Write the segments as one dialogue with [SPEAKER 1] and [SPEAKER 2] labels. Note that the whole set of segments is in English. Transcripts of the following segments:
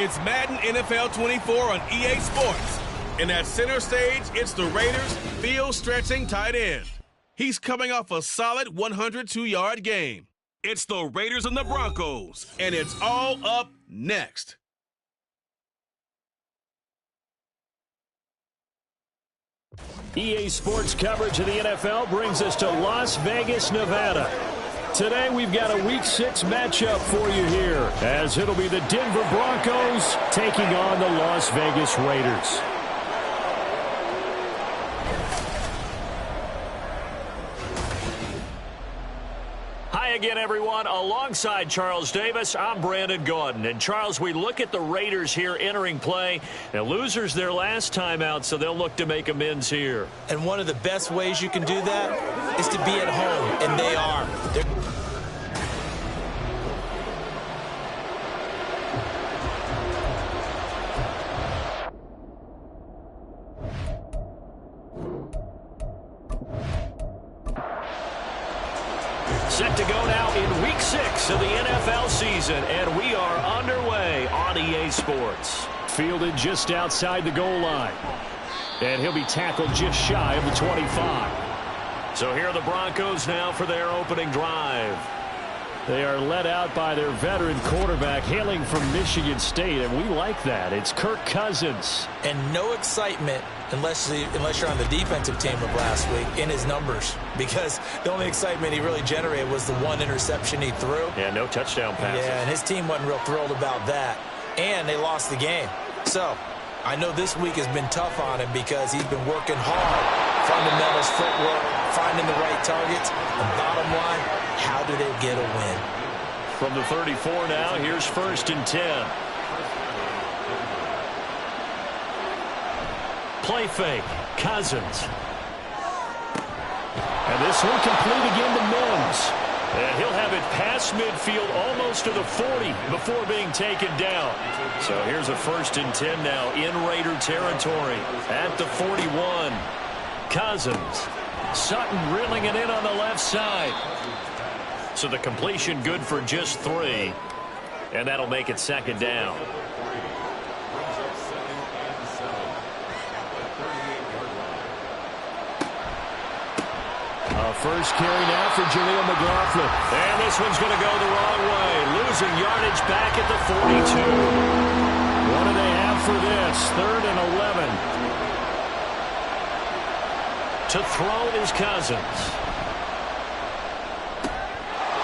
[SPEAKER 1] It's Madden NFL 24 on EA Sports. And at center stage, it's the Raiders' field-stretching tight end. He's coming off a solid 102-yard game. It's the Raiders and the Broncos, and it's all up next.
[SPEAKER 2] EA Sports coverage of the NFL brings us to Las Vegas, Nevada. Today we've got a Week 6 matchup for you here, as it'll be the Denver Broncos taking on the Las Vegas Raiders. Hi again, everyone. Alongside Charles Davis, I'm Brandon Gaudin. And Charles, we look at the Raiders here entering play. Now, losers their last time out, so they'll look to make amends here.
[SPEAKER 3] And one of the best ways you can do that is to be at home, and they are.
[SPEAKER 2] Set to go now in Week 6 of the NFL season, and we are underway on EA Sports. Fielded just outside the goal line, and he'll be tackled just shy of the 25. So here are the Broncos now for their opening drive. They are led out by their veteran quarterback hailing from Michigan State, and we like that. It's Kirk Cousins.
[SPEAKER 3] And no excitement unless you're on the defensive team of last week in his numbers, because the only excitement he really generated was the one interception he threw.
[SPEAKER 2] Yeah, no touchdown passes.
[SPEAKER 3] Yeah, and his team wasn't real thrilled about that, and they lost the game. So I know this week has been tough on him because he's been working hard. Fundamentals, footwork, finding the right targets. And bottom line, how do they get a win?
[SPEAKER 2] From the 34 now, here's 1st and 10. Play fake, Cousins. And this one complete again to Mims. And he'll have it past midfield almost to the 40 before being taken down. So here's a 1st and 10 now in Raider territory at the 41. Cousins. Sutton reeling it in on the left side. So the completion good for just 3. And that'll make it 2nd down. First carry now for Jaleel McLaughlin. And this one's going to go the wrong way. Losing yardage back at the 42. What do they have for this? 3rd and 11. To throw is Cousins.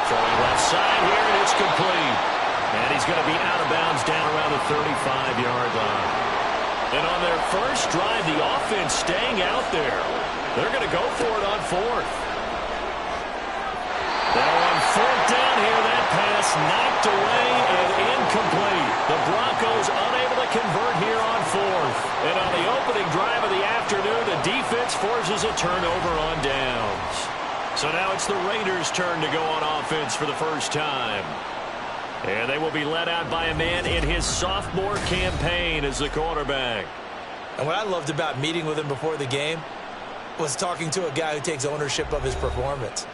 [SPEAKER 2] Throwing left side here, and it's complete. And he's going to be out of bounds down around the 35-yard line. And on their first drive, the offense staying out there. They're going to go for it on 4th. Now on 4th down here, that pass knocked away and incomplete. The Broncos unable to convert here on 4th. And on the opening drive of the afternoon, the defense forces a turnover on downs. So now it's the Raiders' turn to go on offense for the first time. And they will be led out by a man in his sophomore campaign as the quarterback.
[SPEAKER 3] And what I loved about meeting with him before the game was talking to a guy who takes ownership of his performance.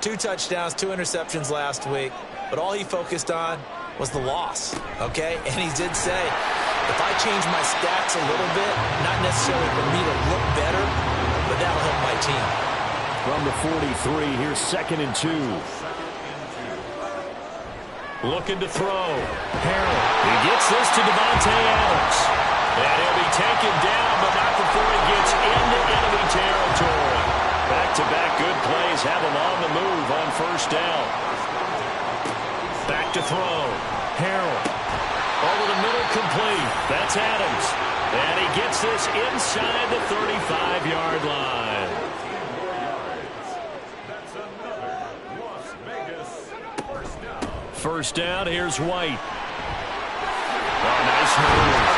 [SPEAKER 3] 2 touchdowns, 2 interceptions last week, but all he focused on was the loss, okay? And he did say, if I change my stats a little bit, not necessarily for me to look better, but that'll help my team.
[SPEAKER 2] From the 43, here's 2nd and 2. Looking to throw. Harrell. He gets this to Devontae Adams. And he'll be taken down, but not before he gets into enemy territory. Back-to-back good plays have him on the move on 1st down. Back to throw. Harrell. Over the middle, complete. That's Adams. And he gets this inside the 35-yard line. First down, here's White. Oh, nice move.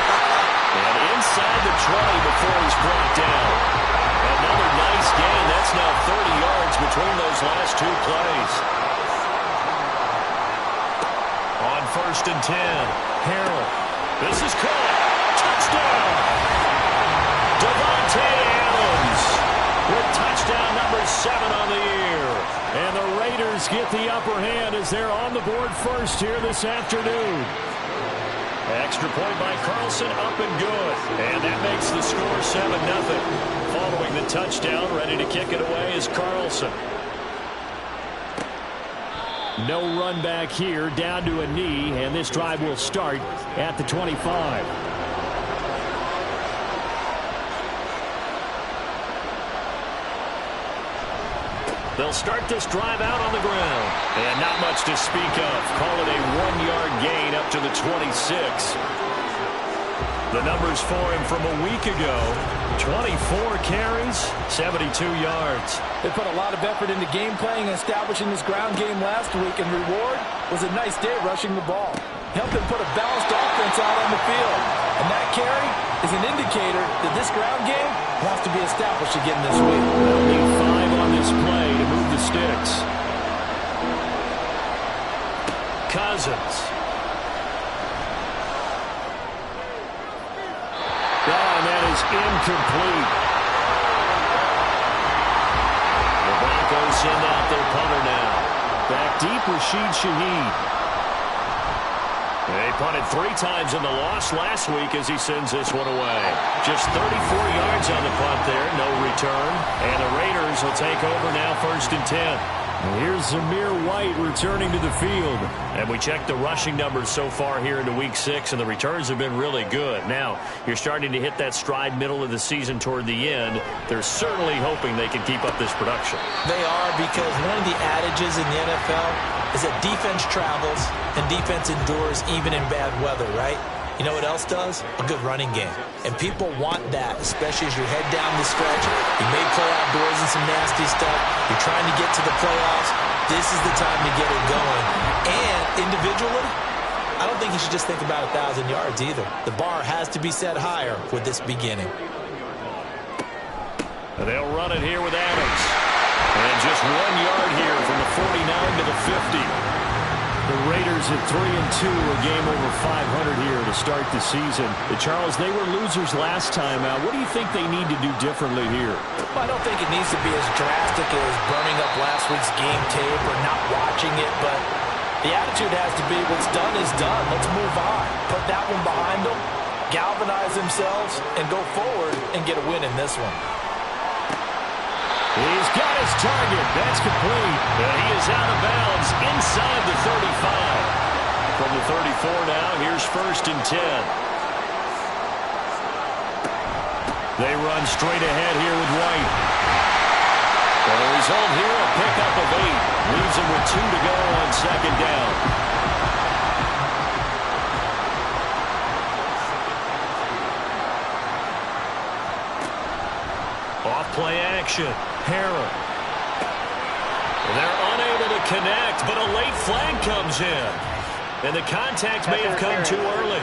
[SPEAKER 2] And inside the 20 before he's brought down. Another nice gain. That's now 30 yards between those last 2 plays. On 1st and 10, Harrell. This is caught. Touchdown! Devontae Adams with touchdown number 7 on the year. And the Raiders get the upper hand as they're on the board first here this afternoon. Extra point by Carlson, up and good. And that makes the score 7-0. Following the touchdown, ready to kick it away is Carlson. No run back here, down to a knee, and this drive will start at the 25. They'll start this drive out on the ground. And not much to speak of. Call it a 1-yard gain up to the 26. The numbers for him from a week ago: 24 carries, 72 yards.
[SPEAKER 4] They put a lot of effort into game playing and establishing this ground game last week, and reward was a nice day rushing the ball. Helped them put a balanced offense out on the field. And that carry is an indicator that this ground game will have to be established again this week.
[SPEAKER 2] They'll need 5 on this play to move the sticks. Cousins. And that is incomplete. The Broncos send out their punter now. Back deep, Rashid Shaheed. They punted 3 times in the loss last week as he sends this one away. Just 34 yards on the punt there, no return. And the Raiders will take over now, 1st and 10. And here's Zamir White returning to the field. And we checked the rushing numbers so far here into Week 6, and the returns have been really good. Now, you're starting to hit that stride middle of the season toward the end. They're certainly hoping they can keep up this production.
[SPEAKER 3] They are, because one of the adages in the NFL is that defense travels and defense endures even in bad weather, right? You know what else does? A good running game. And people want that, especially as you head down the stretch. You may play outdoors in some nasty stuff. You're trying to get to the playoffs. This is the time to get it going. And individually, I don't think you should just think about 1,000 yards either. The bar has to be set higher with this beginning.
[SPEAKER 2] And they'll run it here with Adams. And just 1 yard here from the 49 to the 50. The Raiders at 3-2, a game over 500 here to start the season. Charles, they were losers last time out. What do you think they need to do differently here?
[SPEAKER 3] Well, I don't think it needs to be as drastic as burning up last week's game tape or not watching it, but the attitude has to be what's done is done. Let's move on. Put that one behind them, galvanize themselves, and go forward and get a win in this one.
[SPEAKER 2] He's got his target. That's complete. And he is out of bounds inside the 35. From the 34 now, here's 1st and 10. They run straight ahead here with White. And the result here, a pickup of 8. Leaves him with 2 to go on 2nd down. Off-play action. Harrell. They're unable to connect, but a late flag comes in. And the contact may have come too early.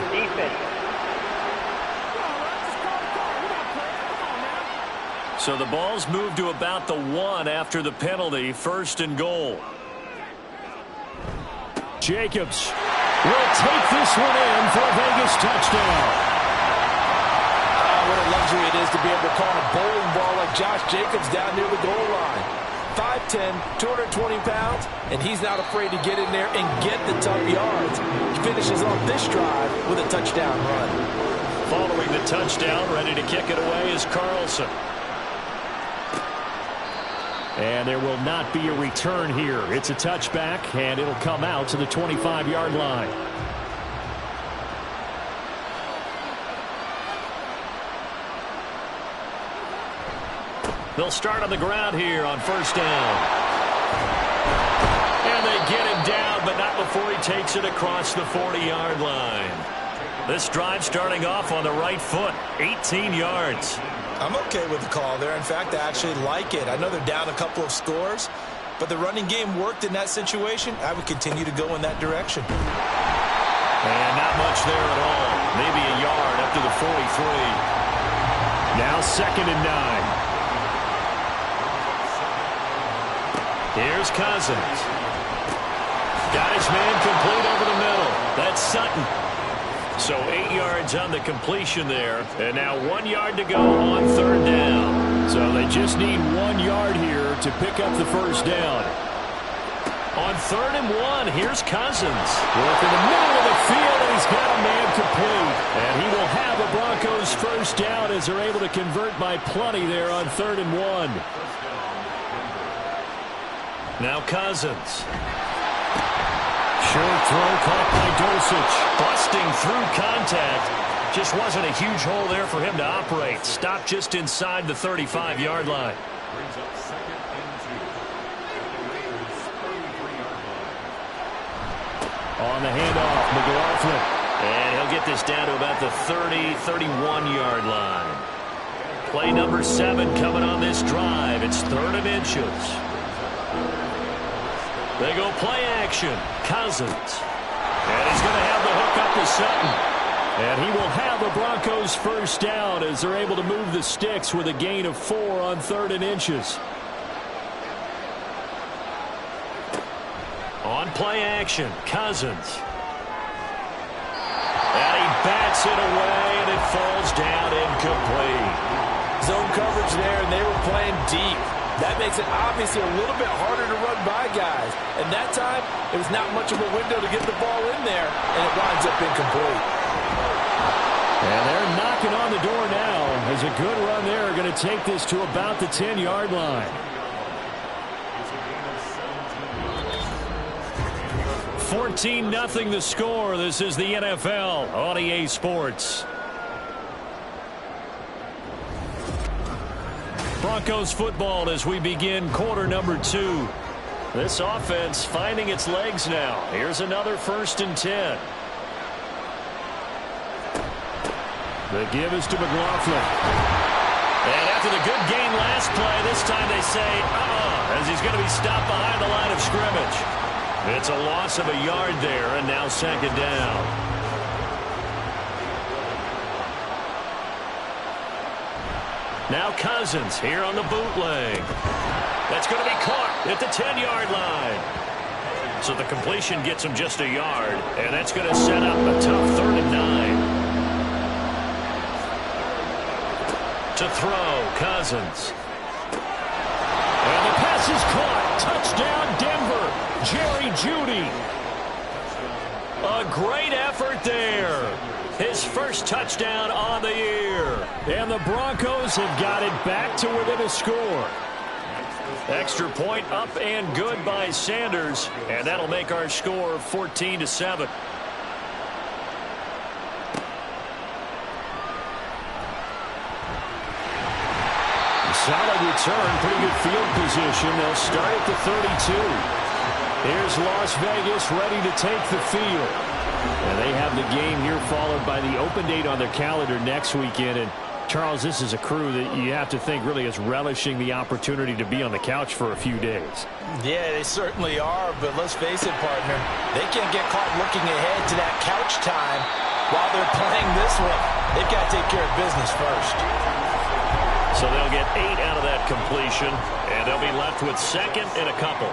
[SPEAKER 2] So the ball's moved to about the 1 after the penalty. 1st and goal. Jacobs will take this one in for a Vegas touchdown.
[SPEAKER 4] What a luxury it is to be able to call a bowling ball like Josh Jacobs down near the goal line. 5'10", 220 pounds, and he's not afraid to get in there and get the tough yards. He finishes off this drive with a touchdown run.
[SPEAKER 2] Following the touchdown, ready to kick it away is Carlson. And there will not be a return here. It's a touchback, and it'll come out to the 25-yard line. They'll start on the ground here on 1st down. And they get him down, but not before he takes it across the 40-yard line. This drive starting off on the right foot, 18 yards.
[SPEAKER 3] I'm okay with the call there. In fact, I actually like it. I know they're down a couple of scores, but the running game worked in that situation. I would continue to go in that direction.
[SPEAKER 2] And not much there at all. Maybe a yard up to the 43. Now 2nd and 9. Here's Cousins. Got his man complete over the middle. That's Sutton. So 8 yards on the completion there. And now 1 yard to go on 3rd down. So they just need 1 yard here to pick up the 1st down. On 3rd and 1, here's Cousins. Work in the middle of the field, and he's got a man complete. And he will have a Broncos first down as they're able to convert by plenty there on 3rd and 1. Now Cousins. Short throw caught by Dosich. Busting through contact. Just wasn't a huge hole there for him to operate. Stopped just inside the 35-yard line. On the handoff, McLaughlin. And he'll get this down to about the 30, 31-yard line. Play number 7 coming on this drive. It's 3rd and inches. They go play action. Cousins. And he's going to have the hook up to Sutton. And he will have the Broncos first down as they're able to move the sticks with a gain of 4 on 3rd and inches. On play action, Cousins. And he bats it away, and it falls down incomplete.
[SPEAKER 4] Zone coverage there, and they were playing deep. That makes it obviously a little bit harder to run by guys. And that time, it was not much of a window to get the ball in there, and it winds up incomplete.
[SPEAKER 2] And they're knocking on the door now as a good run there are going to take this to about the 10-yard line. 14-0 the score. This is the NFL on EA Sports. Broncos football as we begin quarter number 2. This offense finding its legs now. Here's another 1st and 10. The give is to McLaughlin. And after the good gain last play, this time they say, as he's going to be stopped behind the line of scrimmage. It's a loss of a yard there, and now 2nd down. Now Cousins here on the bootleg. That's going to be caught at the 10-yard line. So the completion gets him just a yard, and that's going to set up a tough 3rd and 9. To throw, Cousins. And the pass is caught. Touchdown, Denver. Jerry Jeudy. A great effort there. His first touchdown on the year. And the Broncos have got it back to within a score. Extra point up and good by Sanders. And that'll make our score 14-7. Solid return, pretty good field position. They'll start at the 32. Here's Las Vegas ready to take the field. And they have the game here followed by the open date on their calendar next weekend. And Charles, this is a crew that you have to think really is relishing the opportunity to be on the couch for a few days. Yeah, they certainly are. But let's face it, partner, they can't get caught looking ahead to that couch time while they're playing this one. They've got to take care of business first. So they'll get 8 out of that completion, and they'll be left with 2nd and a couple.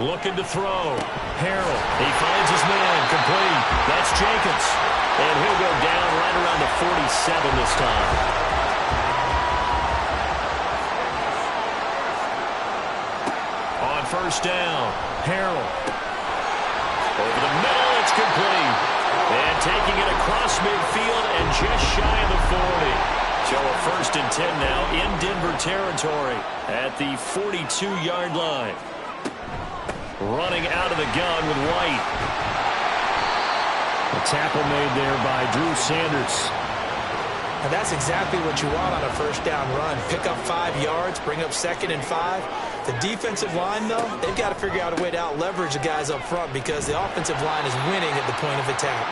[SPEAKER 2] Looking to throw. Harrell. He finds his man. Complete. That's Jacobs. And he'll go down right around the 47 this time. On 1st down, Harrell. Over the middle, it's complete. And taking it across midfield and just shy of the 40. So a 1st and 10 now in Denver territory at the 42-yard line. Running out of the gun with White. A tackle made there by Drew Sanders. And that's exactly what you want on a 1st down run. Pick up 5 yards, bring up 2nd and 5. The defensive line, though, they've got to figure out a way to out-leverage the guys up front because the offensive line is winning at the point of attack.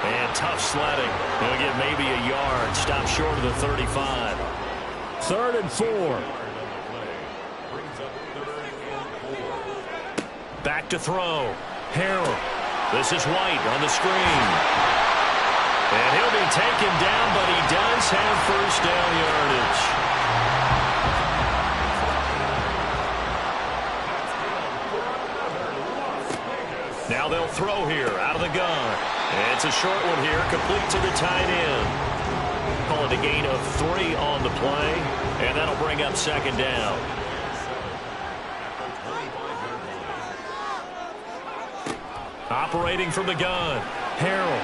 [SPEAKER 2] And tough sledding. He'll get maybe a yard. Stop short of the 35. 3rd and 4. Back to throw. Harrell. This is White on the screen. And he'll be taken down, but he does have 1st down yardage. Now they'll throw here out of the gun. And it's a short one here, complete to the tight end. Call it with a gain of 3 on the play, and that'll bring up second down. Operating from the gun, Harrell.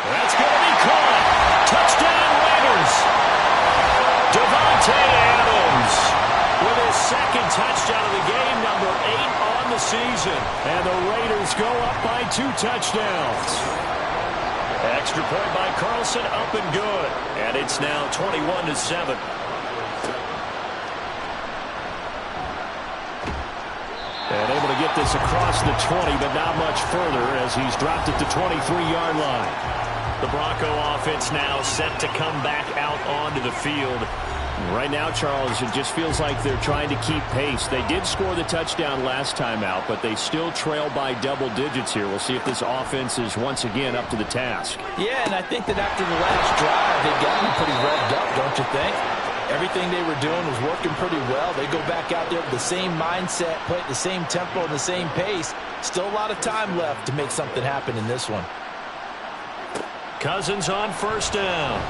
[SPEAKER 2] That's going to be caught. Touchdown, Raiders. Davante Adams with his second touchdown of the game, number 8 on the season. And the Raiders go up by 2 touchdowns. Extra point by Carlson, up and good. And it's now 21-7. And able to get this across the 20, but not much further as he's dropped at the 23-yard line. The Bronco offense now set to come back out onto the field. Right now, Charles, it just feels like they're trying to keep pace. They did score the touchdown last time out, but they still trail by double digits here. We'll see if this offense is once again up to the task.
[SPEAKER 4] Yeah, and I think that after the last drive, they've gotten pretty revved up, don't you think? Everything they were doing was working pretty well. They go back out there with the same mindset, play at the same tempo and the same pace. Still a lot of time left to make something happen in this one.
[SPEAKER 2] Cousins on first down.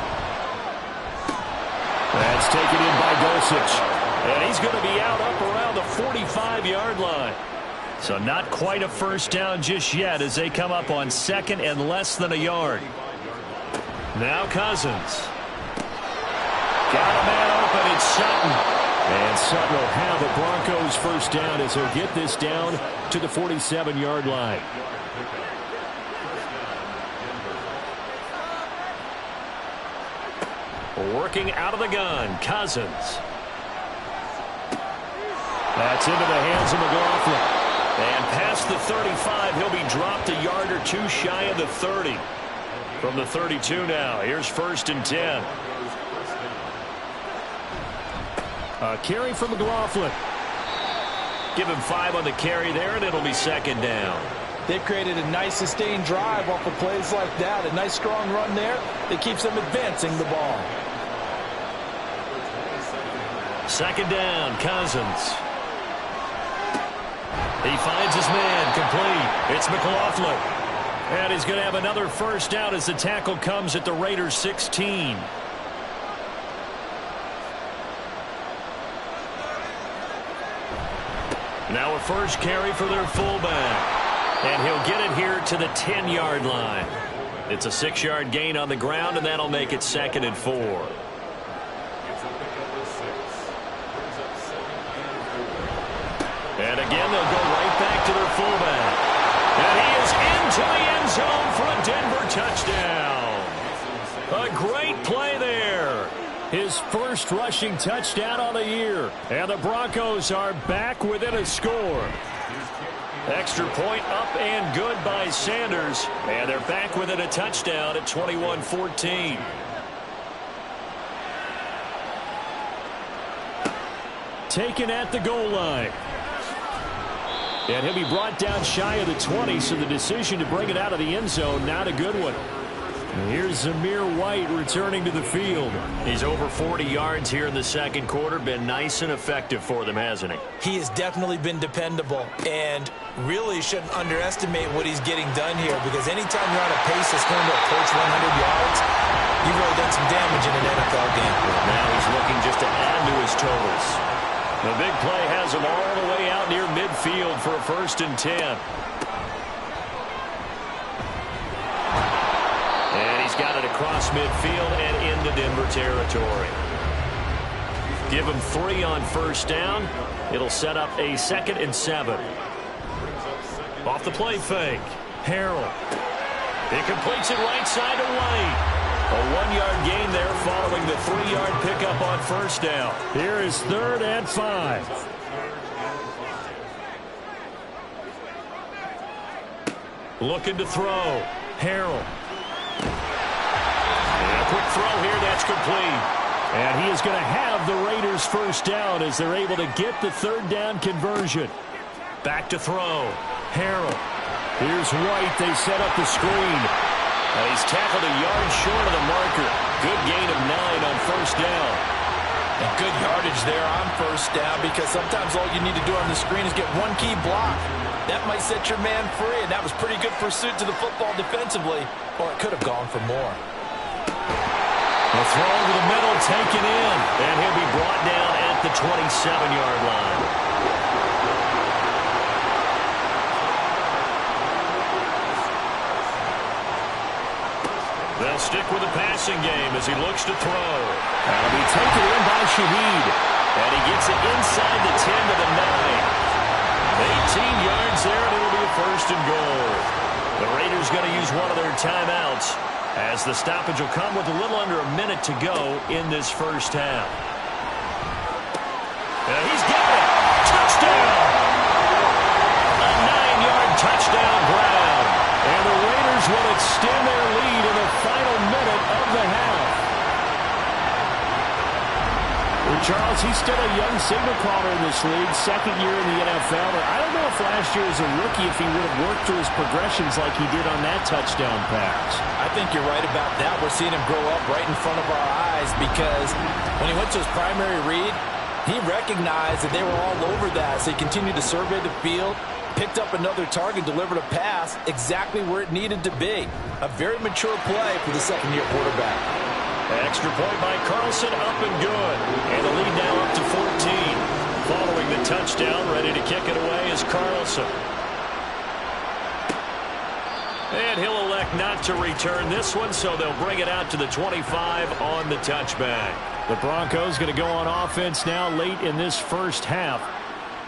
[SPEAKER 2] That's taken in by Dulcich. And he's going to be out up around the 45-yard line. So not quite a first down just yet as they come up on second and less than a yard. Now Cousins. Got a man open, it's Sutton. And Sutton will have a Broncos first down as he'll get this down to the 47-yard line. Working out of the gun, Cousins. That's into the hands of McLaughlin. And past the 35, he'll be dropped a yard or 2 shy of the 30. From the 32 now, here's 1st and 10. A carry from McLaughlin. Give him 5 on the carry there, and it'll be second down.
[SPEAKER 4] They've created a nice sustained drive off of plays like that. A nice strong run there that keeps them advancing the ball.
[SPEAKER 2] Second down, Cousins. He finds his man, complete. It's McLaughlin. And he's going to have another first down as the tackle comes at the Raiders' 16. Now a first carry for their fullback. And he'll get it here to the 10-yard line. It's a 6-yard gain on the ground, and that'll make it 2nd and 4. And again, they'll go right back to their fullback. And he is into the end zone for a Denver touchdown. A great play there. His first rushing touchdown on the year. And the Broncos are back within a score. Extra point up and good by Sanders. And they're back within a touchdown at 21-14. Taken at the goal line. And he'll be brought down shy of the 20, so the decision to bring it out of the end zone, not a good one. Here's Zamir White returning to the field. He's over 40 yards here in the second quarter. Been nice and effective for them, hasn't he?
[SPEAKER 3] He has definitely been dependable and really shouldn't underestimate what he's getting done here, because anytime you're on a pace that's going to approach 100 yards, you've really done some damage in an NFL game.
[SPEAKER 2] Now he's looking just to add to his totals. The big play has him all the way out near midfield for a 1st and 10. And he's got it across midfield and into Denver territory. Give him 3 on first down. It'll set up a 2nd and 7. Off the play fake. Harrell. He completes it right side to White. A 1-yard gain there following the 3-yard pickup on first down. Here is 3rd and 5. Looking to throw. Harrell. And a quick throw here. That's complete. And he is going to have the Raiders first down as they're able to get the 3rd down conversion. Back to throw. Harrell. Here's White. They set up the screen. And he's tackled a yard short of the marker. Good gain of 9 on first down.
[SPEAKER 4] And good yardage there on first down, because sometimes all you need to do on the screen is get one key block. That might set your man free, and that was pretty good pursuit to the football defensively, or it could have gone for more.
[SPEAKER 2] A The throw over the middle taken in, and he'll be brought down at the 27-yard line. They'll stick with the passing game as he looks to throw. That'll be taken in by Shaheed. And he gets it inside the 10 to the 9. 18 yards there, and it'll be a first and goal. The Raiders going to use one of their timeouts as the stoppage will come with a little under a minute to go in this first half. And he's got it. Touchdown. A 9-yard touchdown ground. And the Raiders will extend their lead in the final minute of the half.
[SPEAKER 5] Well, Charles, he's still a young signal caller in this league, second year in the NFL. I don't know if last year as a rookie if he would have worked through his progressions like he did on that touchdown pass.
[SPEAKER 4] I think you're right about that. We're seeing him grow up right in front of our eyes because when he went to his primary read, he recognized that they were all over that, so he continued to survey the field, picked up another target, delivered a pass exactly where it needed to be. A very mature play for the second-year quarterback.
[SPEAKER 2] Extra point by Carlson, up and good. And the lead now up to 14. Following the touchdown, ready to kick it away is Carlson. And he'll elect not to return this one, so they'll bring it out to the 25 on the touchback.
[SPEAKER 5] The Broncos going to go on offense now late in this first half.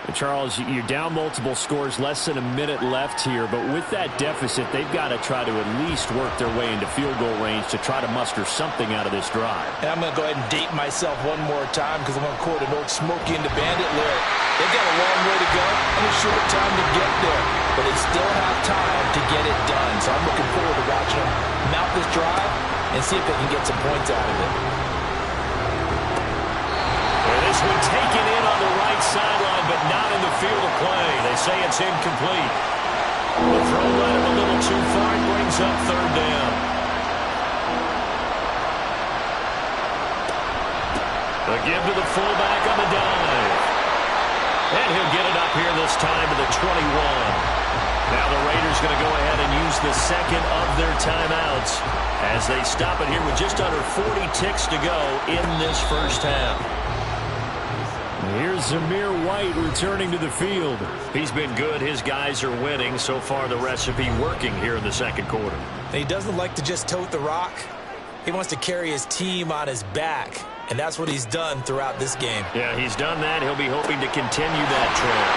[SPEAKER 5] And Charles, you're down multiple scores, less than a minute left here. But with that deficit, they've got to try to at least work their way into field goal range to try to muster something out of this drive.
[SPEAKER 4] And I'm going to go ahead and date myself one more time because I'm going to quote an old Smokey and the Bandit lyric. They've got a long way to go and a short time to get there. But they still have time to get it done. So I'm looking forward to watching them mount this drive and see if they can get some points out of it.
[SPEAKER 2] And this one taken in on the right sideline, but not in the field of play. They say it's incomplete. The throw led him a little too far and brings up third down. The give to the fullback on the dive. And he'll get it up here this time to the 21. Now the Raiders going to go ahead and use the second of their timeouts as they stop it here with just under 40 ticks to go in this first half.
[SPEAKER 5] Here's Zamir White returning to the field.
[SPEAKER 2] He's been good. His guys are winning. So far, the recipe working here in the second quarter.
[SPEAKER 3] He doesn't like to just tote the rock. He wants to carry his team on his back, and that's what he's done throughout this game.
[SPEAKER 2] Yeah, he's done that. He'll be hoping to continue that trend.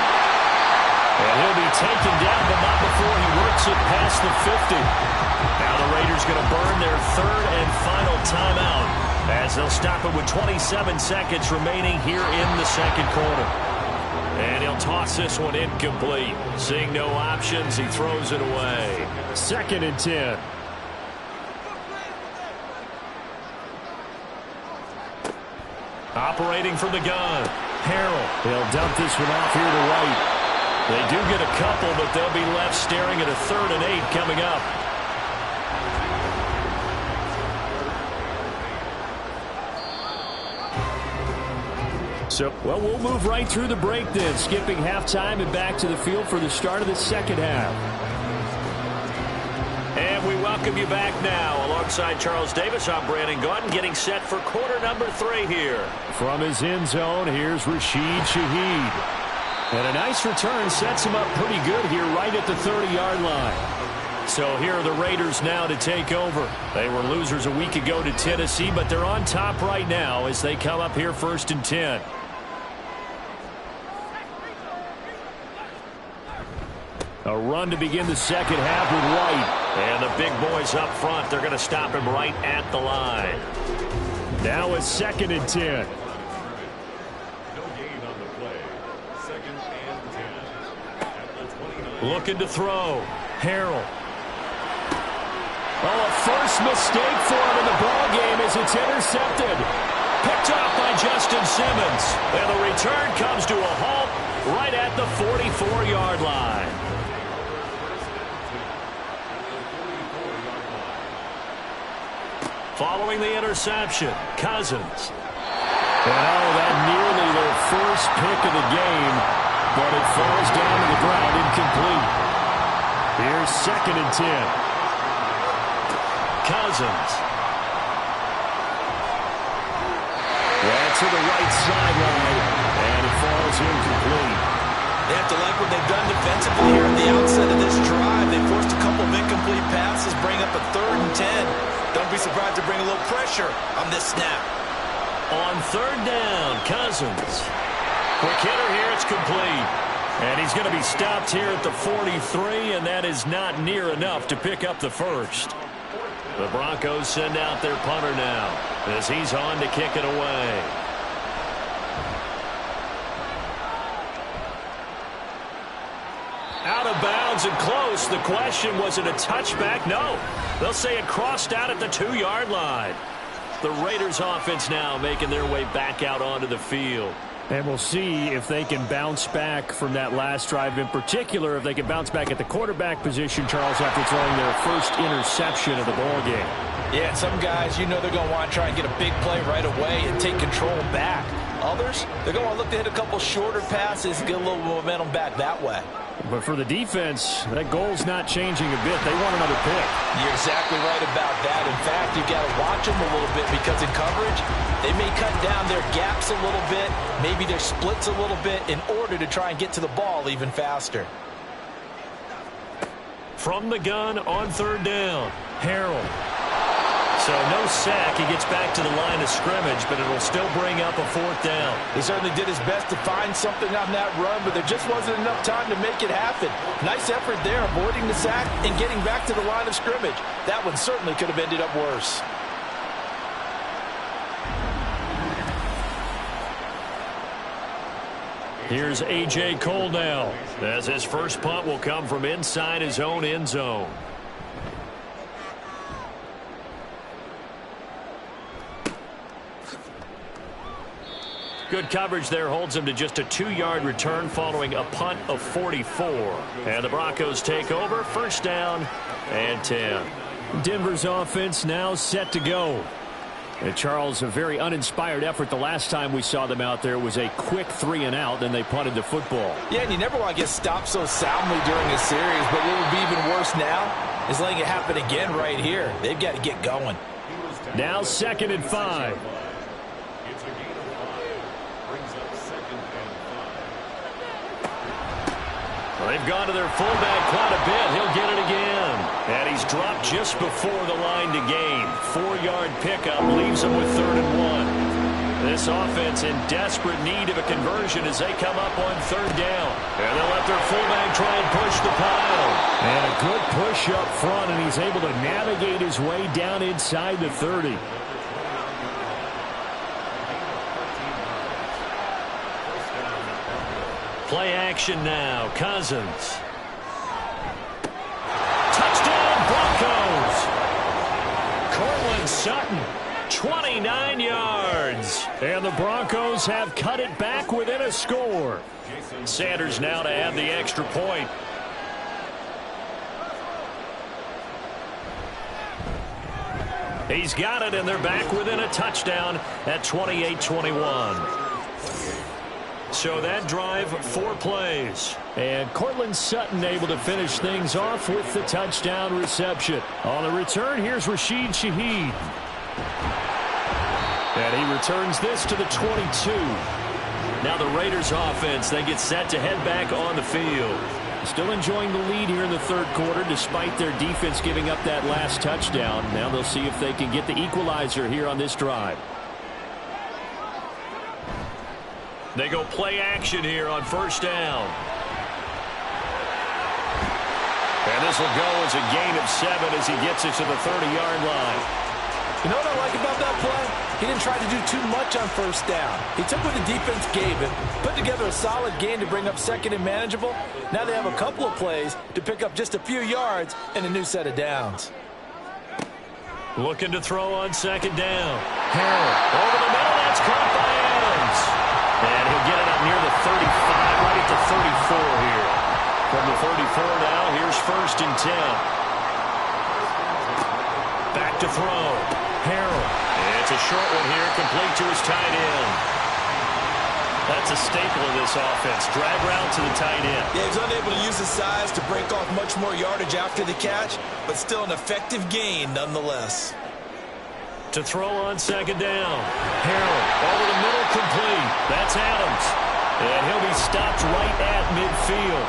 [SPEAKER 2] And he'll be taken down, but not before he works it past the 50. Now the Raiders going to burn their third and final timeout as they'll stop it with 27 seconds remaining here in the second quarter. And he'll toss this one incomplete. Seeing no options, he throws it away.
[SPEAKER 5] 2nd and 10.
[SPEAKER 2] Operating from the gun, Harrell.
[SPEAKER 5] They'll dump this one off here to White.
[SPEAKER 2] They do get a couple, but they'll be left staring at a 3rd and 8 coming up.
[SPEAKER 5] So, well, we'll move right through the break then, skipping halftime and back to the field for the start of the second half.
[SPEAKER 2] And we welcome you back now. Alongside Charles Davis, I'm Brandon Gaudin, getting set for quarter number 3 here.
[SPEAKER 5] From his end zone, here's Rashid Shaheed. And a nice return sets him up pretty good here right at the 30-yard line.
[SPEAKER 2] So here are the Raiders now to take over. They were losers a week ago to Tennessee, but they're on top right now as they come up here 1st and 10.
[SPEAKER 5] A run to begin the second half with White.
[SPEAKER 2] And the big boys up front, they're going to stop him right at the line.
[SPEAKER 5] Now it's 2nd and 10.
[SPEAKER 2] Looking to throw. Harrell.
[SPEAKER 5] Oh, a first mistake for him in the ballgame as it's intercepted.
[SPEAKER 2] Picked off by Justin Simmons. And the return comes to a halt right at the 44-yard line. Following the interception, Cousins.
[SPEAKER 5] And that nearly their first pick of the game, but it falls down to the ground incomplete. Here's 2nd and 10.
[SPEAKER 2] Cousins.
[SPEAKER 5] to the right sideline, and it falls incomplete.
[SPEAKER 3] They have to like what they've done defensively here at the outset of this drive. They forced a couple of incomplete passes, bring up a 3rd and 10. Don't be surprised to bring a little pressure on this snap.
[SPEAKER 2] On 3rd down, Cousins. Quick hitter here, it's complete. And he's going to be stopped here at the 43, and that is not near enough to pick up the first. The Broncos send out their punter now as he's on to kick it away. Out of bounds and close. The question, was it a touchback? No. They'll say it crossed out at the 2-yard line. The Raiders offense now making their way back out onto the field.
[SPEAKER 5] And we'll see if they can bounce back from that last drive, in particular if they can bounce back at the quarterback position, Charles, after throwing their first interception of the ball game.
[SPEAKER 3] Yeah, some guys, you know they're going to want to try and get a big play right away and take control back. Others, they're going to look to hit a couple shorter passes and get a little momentum back that way.
[SPEAKER 5] But for the defense, that goal's not changing a bit. They want another pick.
[SPEAKER 3] You're exactly right about that. In fact, you've got to watch them a little bit because in coverage, they may cut down their gaps a little bit, maybe their splits a little bit in order to try and get to the ball even faster.
[SPEAKER 2] From the gun on 3rd down, Harold. So no sack. He gets back to the line of scrimmage, but it'll still bring up a 4th down.
[SPEAKER 3] He certainly did his best to find something on that run, but there just wasn't enough time to make it happen. Nice effort there, avoiding the sack and getting back to the line of scrimmage. That one certainly could have ended up worse.
[SPEAKER 2] Here's A.J. Cole now, as his first punt will come from inside his own end zone. Good coverage there holds him to just a 2-yard return following a punt of 44. And the Broncos take over, 1st down and 10.
[SPEAKER 5] Denver's offense now set to go. And Charles, a very uninspired effort the last time we saw them out there. It was a quick 3-and-out, then they punted the football.
[SPEAKER 3] Yeah, and you never want to get stopped so soundly during a series, but what would be even worse now is letting it happen again right here. They've got to get going.
[SPEAKER 5] Now 2nd and 5.
[SPEAKER 2] They've gone to their fullback quite a bit. He'll get it again. And he's dropped just before the line to gain. 4-yard pickup leaves him with 3rd and 1. This offense in desperate need of a conversion as they come up on 3rd down. And they'll let their fullback try and push the pile.
[SPEAKER 5] And a good push up front, and he's able to navigate his way down inside the 30.
[SPEAKER 2] Play action now. Cousins. Touchdown, Broncos. Cortland Sutton, 29 yards.
[SPEAKER 5] And the Broncos have cut it back within a score.
[SPEAKER 2] Sanders now to add the extra point. He's got it, and they're back within a touchdown at 28-21. So that drive, 4 plays.
[SPEAKER 5] And Cortland Sutton able to finish things off with the touchdown reception. On the return, here's Rashid Shaheed. And he returns this to the 22.
[SPEAKER 2] Now the Raiders offense, they get set to head back on the field.
[SPEAKER 5] Still enjoying the lead here in the 3rd quarter despite their defense giving up that last touchdown. Now they'll see if they can get the equalizer here on this drive.
[SPEAKER 2] They go play action here on 1st down. And this will go as a gain of 7 as he gets it to the 30-yard line.
[SPEAKER 3] You know what I like about that play? He didn't try to do too much on 1st down. He took what the defense gave him, put together a solid gain to bring up 2nd and manageable. Now they have a couple of plays to pick up just a few yards and a new set of downs.
[SPEAKER 2] Looking to throw on 2nd down. Harold over the middle. That's caught by Adams. And he'll get it up near the 35, right at the 34 here. From the 34 now, here's 1st and 10. Back to throw. Harold. It's a short one here, complete to his tight end. That's a staple of this offense. Drag route to the tight end.
[SPEAKER 3] Yeah, he's unable to use his size to break off much more yardage after the catch, but still an effective gain nonetheless.
[SPEAKER 2] To throw on second down. Harrell over the middle, complete. That's Adams. And he'll be stopped right at midfield.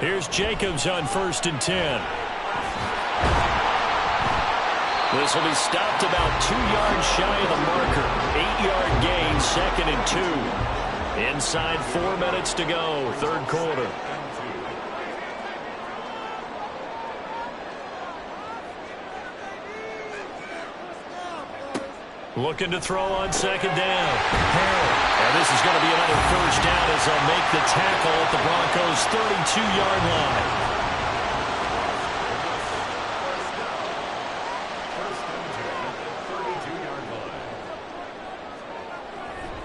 [SPEAKER 2] Here's Jacobs on 1st and 10. This will be stopped about 2 yards shy of the marker. 8-yard gain, 2nd and 2. Inside 4 minutes to go, 3rd quarter. Looking to throw on second down. Harrell. And this is going to be another 1st down as they'll make the tackle at the Broncos' 32-yard line.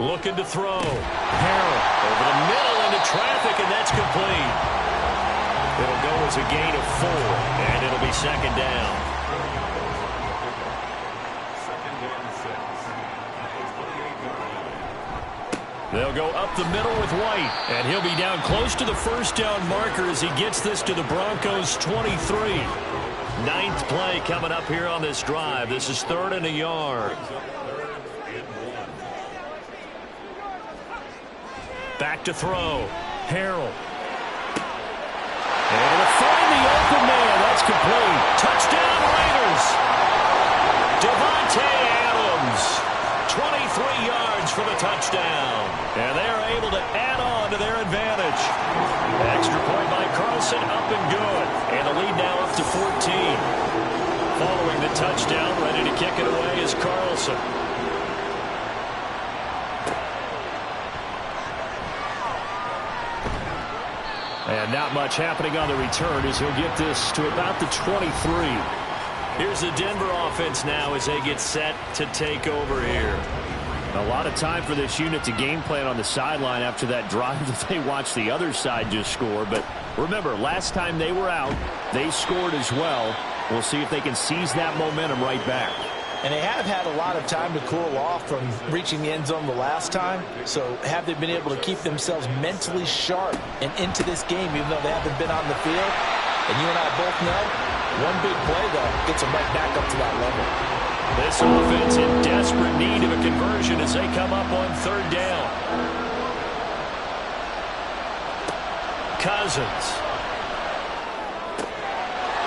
[SPEAKER 2] Looking to throw. Harrell over the middle into traffic, and that's complete. It'll go as a gain of 4, and it'll be 2nd down. They'll go up the middle with White, and he'll be down close to the 1st down marker as he gets this to the Broncos' 23. 9th play coming up here on this drive. This is 3rd and a yard. Back to throw. Harrell. And it'll find the open man. That's complete. Touchdown, Raiders. Devontae Adams. 23 yards for the touchdown. And they are able to add on to their advantage. Extra point by Carlson, up and good. And the lead now up to 14. Following the touchdown, ready to kick it away is Carlson. And not much happening on the return as he'll get this to about the 23. Here's the Denver offense now as they get set to take over here. A lot of time for this unit to game plan on the sideline after that drive that they watched the other side just score. But remember, last time they were out, they scored as well. We'll see if they can seize that momentum right back.
[SPEAKER 3] And they have had a lot of time to cool off from reaching the end zone the last time. So have they been able to keep themselves mentally sharp and into this game even though they haven't been on the field? And you and I both know, one big play, though, gets them right back up to that level.
[SPEAKER 2] This offense in desperate need of a conversion as they come up on 3rd down. Cousins.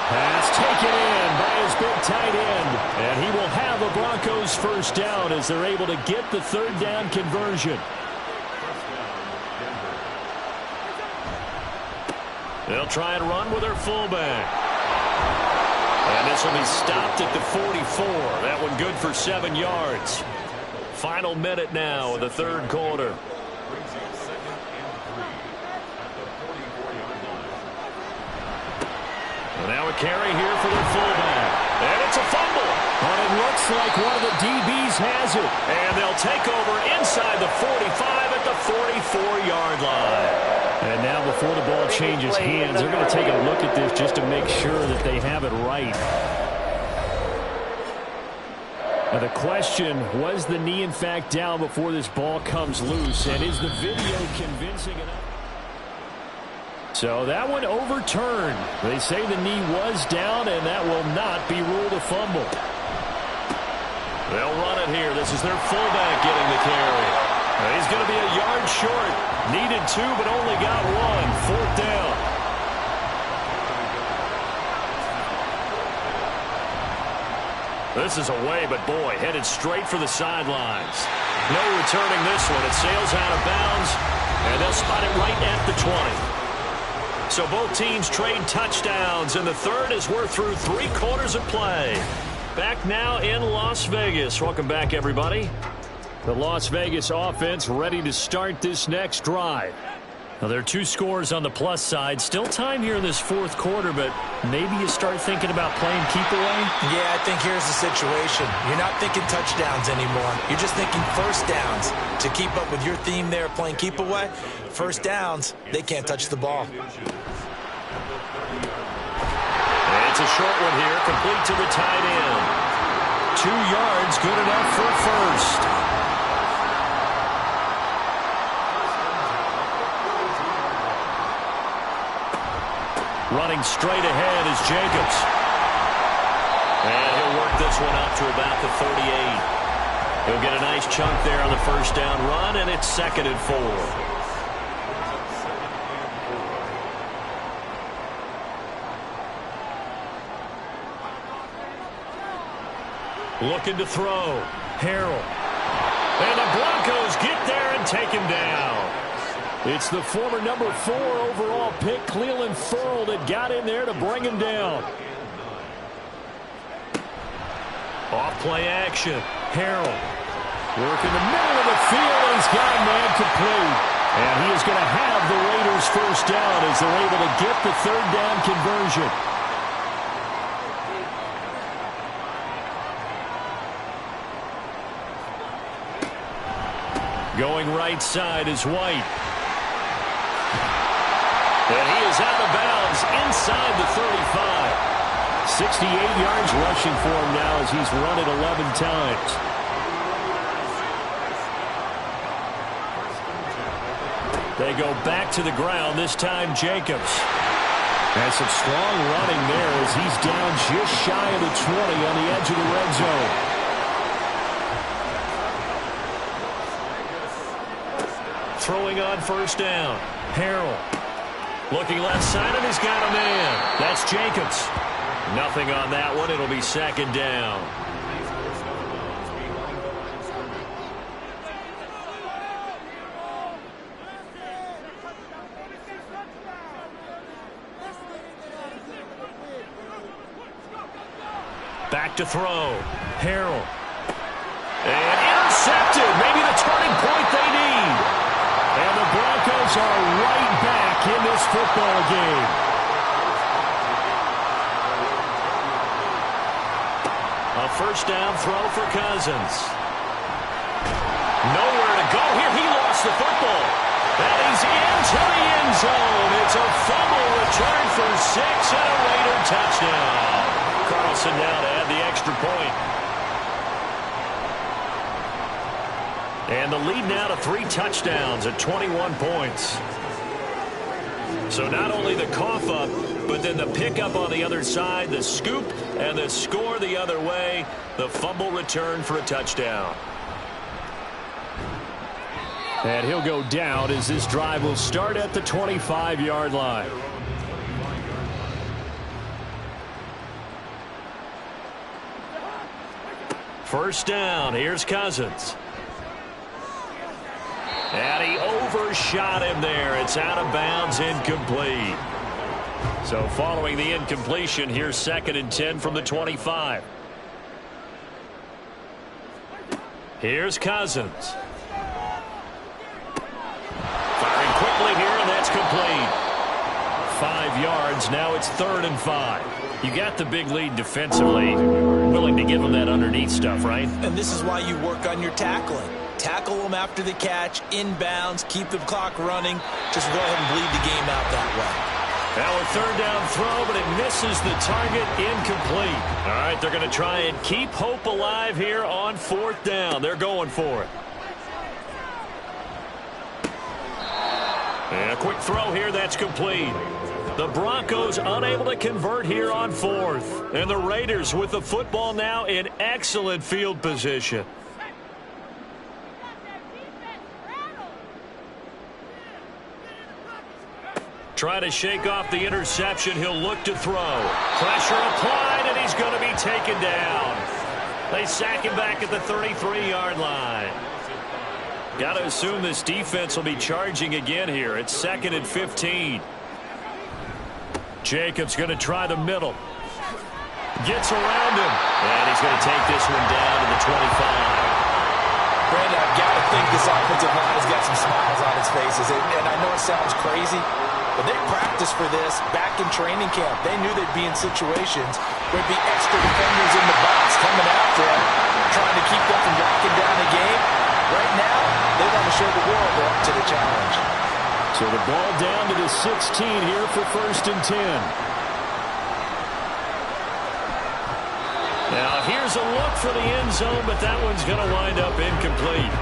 [SPEAKER 2] Pass taken in by his big tight end. And he will have the Broncos 1st down as they're able to get the 3rd down conversion. They'll try and run with their fullback. And this will be stopped at the 44. That one good for 7 yards. Final minute now of the 3rd quarter. And now a carry here for their fullback. And it's a fumble. But it looks like one of the DBs has it. And they'll take over inside the 45 at the 44-yard line. And now before the ball changes hands, they're going to take a look at this just to make sure that they have it right. Now the question, was the knee in fact down before this ball comes loose? And is the video convincing enough? So that one overturned. They say the knee was down, and that will not be ruled a fumble. They'll run it here. This is their fullback getting the carry. He's going to be a yard short. Needed 2, but only got 1. 4th down. This is away, but boy, headed straight for the sidelines. No returning this one. It sails out of bounds, and they'll spot it right at the 20. So both teams trade touchdowns, and the 3rd as we're through 3 quarters of play. Back now in Las Vegas. Welcome back, everybody. The Las Vegas offense ready to start this next drive. Now, there are 2 scores on the plus side. Still time here in this 4th quarter, but maybe you start thinking about playing keep away?
[SPEAKER 3] Yeah, I think here's the situation. You're not thinking touchdowns anymore. You're just thinking 1st downs. To keep up with your theme there, playing keep away, 1st downs, they can't touch the ball.
[SPEAKER 2] It's a short one here, complete to the tight end. 2 yards, good enough for 1st.
[SPEAKER 5] Running straight ahead is Jacobs. And he'll work this one up to about the 38. He'll get a nice chunk there on the first down run, and it's 2nd and 4. Looking to throw. Harrell. And the Broncos get there and take him down. It's the former number 4 overall pick, Cleveland Ferrell, that got in there to bring him down. Off play action. Harrell. Work in the middle of the field, and he's got a man complete. And he is going to have the Raiders first down as they're able to get the 3rd down conversion. Going right side is White. And he is out of bounds inside the 35. 68 yards rushing for him now as he's run it 11 times. They go back to the ground, this time Jacobs. And some strong running there as he's down just shy of the 20 on the edge of the red zone. Throwing on first down. Harrell. Looking left side, and he's got a man. That's Jacobs. Nothing on that one. It'll be 2nd down. Back to throw. Harrell. And intercepted. Maybe the turning point they need. And the Broncos are right back in this football game. A first down throw for Cousins. Nowhere to go here. He lost the football. And he's into the end zone. It's a fumble return for 6 and a Raider touchdown. Carlson now to add the extra point. And the lead now to 3 touchdowns at 21 points. So not only the cough up, but then the pickup on the other side, the scoop, and the score the other way. The fumble return for a touchdown. And he'll go down as this drive will start at the 25-yard line. First down, here's Cousins. And he overshot him there. It's out of bounds, incomplete. So following the incompletion, here's 2nd and 10 from the 25. Here's Cousins. Firing quickly here, and that's complete. 5 yards, now it's 3rd and 5. You got the big lead defensively. Willing to give them that underneath stuff, right?
[SPEAKER 3] And this is why you work on your tackling. Tackle them after the catch, inbounds, keep the clock running. Just go ahead and bleed the game out that way.
[SPEAKER 5] Now a 3rd down throw, but it misses the target, incomplete. All right, they're going to try and keep hope alive here on 4th down. They're going for it. And a quick throw here, that's complete. The Broncos unable to convert here on 4th. And the Raiders with the football now in excellent field position. Try to shake off the interception. He'll look to throw. Pressure applied, and he's going to be taken down. They sack him back at the 33-yard line. Got to assume this defense will be charging again here. It's 2nd and 15. Jacobs going to try the middle. Gets around him. And he's going to take this one down to the 25.
[SPEAKER 4] Brandon, I've got to think this offensive line has got some smiles on its faces. And I know it sounds crazy, but they practiced for this back in training camp. They knew they'd be in situations where there'd be extra defenders in the box coming after them, trying to keep them from locking down the game. Right now, they want to show the world they're up to the challenge.
[SPEAKER 5] So the ball down to the 16 here for 1st and 10. Now here's a look for the end zone, but that one's going to wind up incomplete.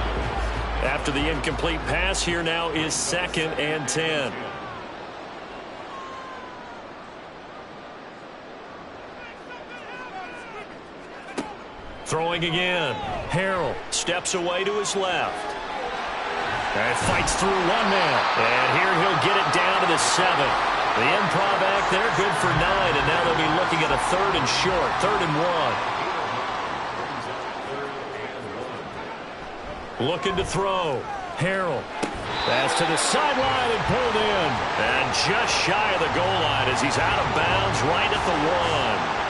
[SPEAKER 5] After the incomplete pass, here now is 2nd and 10. Throwing again. Harrell steps away to his left. And fights through one man. And here he'll get it down to the 7. The improv act there, good for 9. And now they'll be looking at a 3rd and short. 3rd and 1. Looking to throw. Harrell. Pass to the sideline and pulled in. And just shy of the goal line as he's out of bounds right at the 1.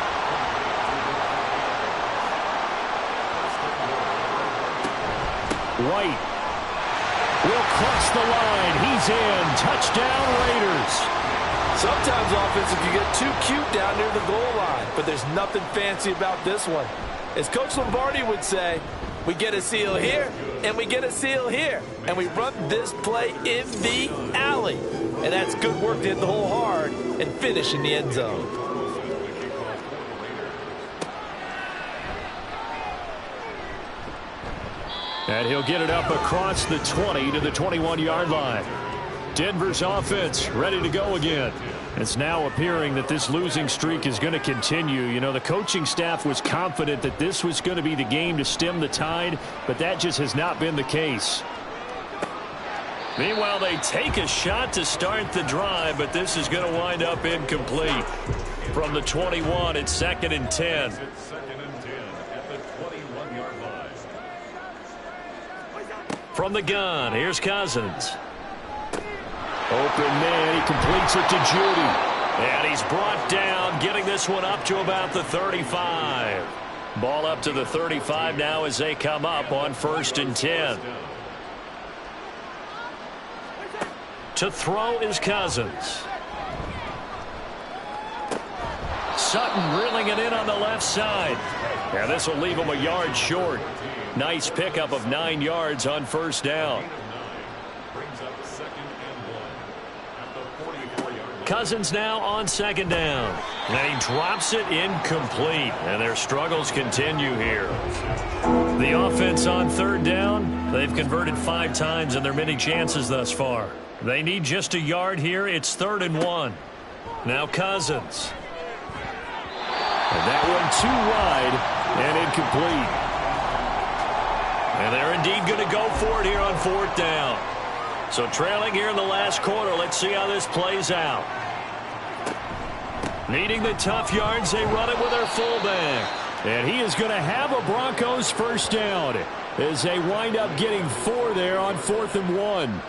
[SPEAKER 5] White will cross the line. He's in. Touchdown, Raiders.
[SPEAKER 4] Sometimes offense, if you get too cute down near the goal line, but there's nothing fancy about this one. As Coach Lombardi would say, we get a seal here, and we get a seal here. And we run this play in the alley. And that's good work to hit the hole hard and finish in the end zone.
[SPEAKER 5] And he'll get it up across the 20 to the 21-yard line. Denver's offense ready to go again. It's now appearing that this losing streak is going to continue. You know, the coaching staff was confident that this was going to be the game to stem the tide, but that just has not been the case. Meanwhile, they take a shot to start the drive, but this is going to wind up incomplete. From the 21, it's 2nd and 10. From the gun, here's Cousins. Open man, he completes it to Judy. And he's brought down, getting this one up to about the 35. Ball up to the 35 now as they come up on 1st and 10. To throw is Cousins. Sutton reeling it in on the left side. And this will leave him a yard short. Nice pickup of 9 yards on 1st down. Cousins now on 2nd down. And he drops it incomplete. And their struggles continue here. The offense on 3rd down. They've converted 5 times in their many chances thus far. They need just a yard here. It's 3rd and 1. Now Cousins. And that one too wide and incomplete. And they're indeed going to go for it here on 4th down. So trailing here in the last quarter. Let's see how this plays out. Needing the tough yards, they run it with their fullback. And he is going to have a Broncos 1st down as they wind up getting 4 there on 4th and 1.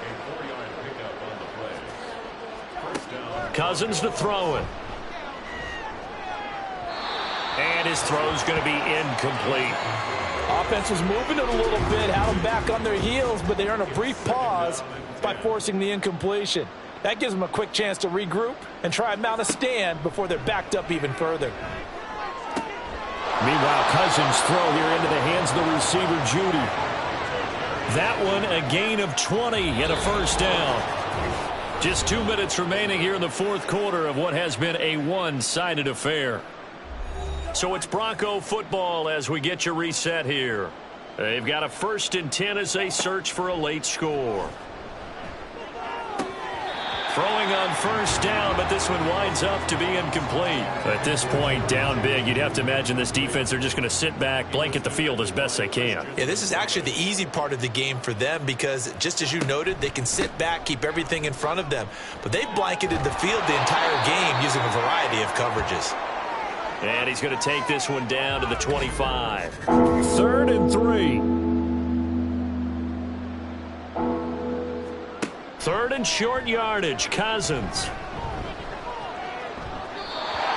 [SPEAKER 5] Cousins to throw it. And his throw's going to be incomplete.
[SPEAKER 4] Offense was moving it a little bit, had them back on their heels, but they earn a brief pause by forcing the incompletion. That gives them a quick chance to regroup and try and mount a stand before they're backed up even further.
[SPEAKER 5] Meanwhile, Cousins throw here into the hands of the receiver, Judy. That one a gain of 20 and a 1st down. Just 2 minutes remaining here in the 4th quarter of what has been a one-sided affair. So it's Bronco football as we get you reset here. They've got a 1st and 10 as they search for a late score. Throwing on 1st down, but this one winds up to be incomplete. At this point, down big, you'd have to imagine this defense, they're just going to sit back, blanket the field as best they can.
[SPEAKER 3] Yeah, this is actually the easy part of the game for them because, just as you noted, they can sit back, keep everything in front of them. But they've blanketed the field the entire game using a variety of coverages.
[SPEAKER 5] And he's going to take this one down to the 25. 3rd and 3. 3rd and short yardage, Cousins.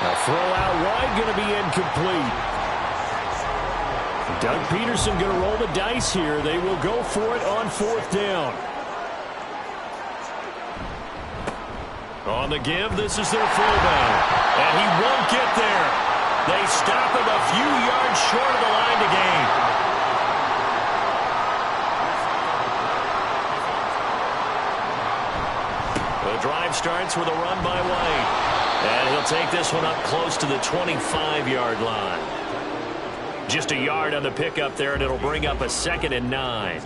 [SPEAKER 5] A throw out wide going to be incomplete. Doug Peterson going to roll the dice here. They will go for it on 4th down. On the give, this is their fullback. And he won't get there. They stop him a few yards short of the line to gain. The drive starts with a run by White. And he'll take this one up close to the 25-yard line. Just a yard on the pickup there, and it'll bring up a 2nd and 9.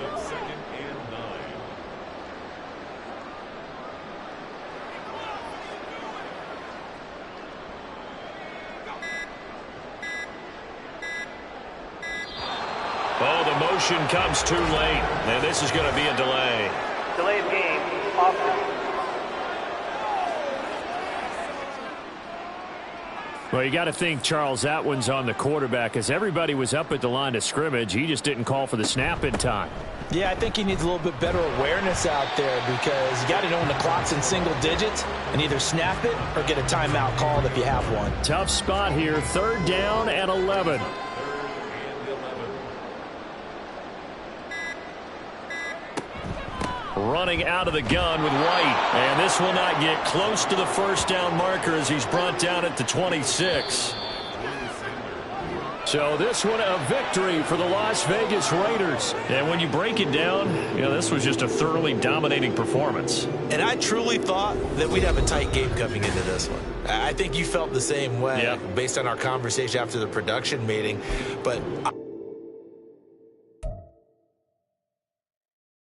[SPEAKER 2] substitution comes too late, and this is going to be a delay.
[SPEAKER 6] Delay of game, offense.
[SPEAKER 5] Well, you got to think, Charles, that one's on the quarterback, as everybody was up at the line of scrimmage. He just didn't call for the snap in time.
[SPEAKER 3] Yeah, I think he needs a little bit better awareness out there because you got to know when the clock's in single digits and either snap it or get a timeout called if you have one.
[SPEAKER 5] Tough spot here, 3rd down and 11. Running out of the gun with White. And this will not get close to the 1st down marker as he's brought down at the 26. So this one a victory for the Las Vegas Raiders. And when you break it down, this was just a thoroughly dominating performance.
[SPEAKER 3] And I truly thought that we'd have a tight game coming into this one. I think you felt the same way based on our conversation after the production meeting. But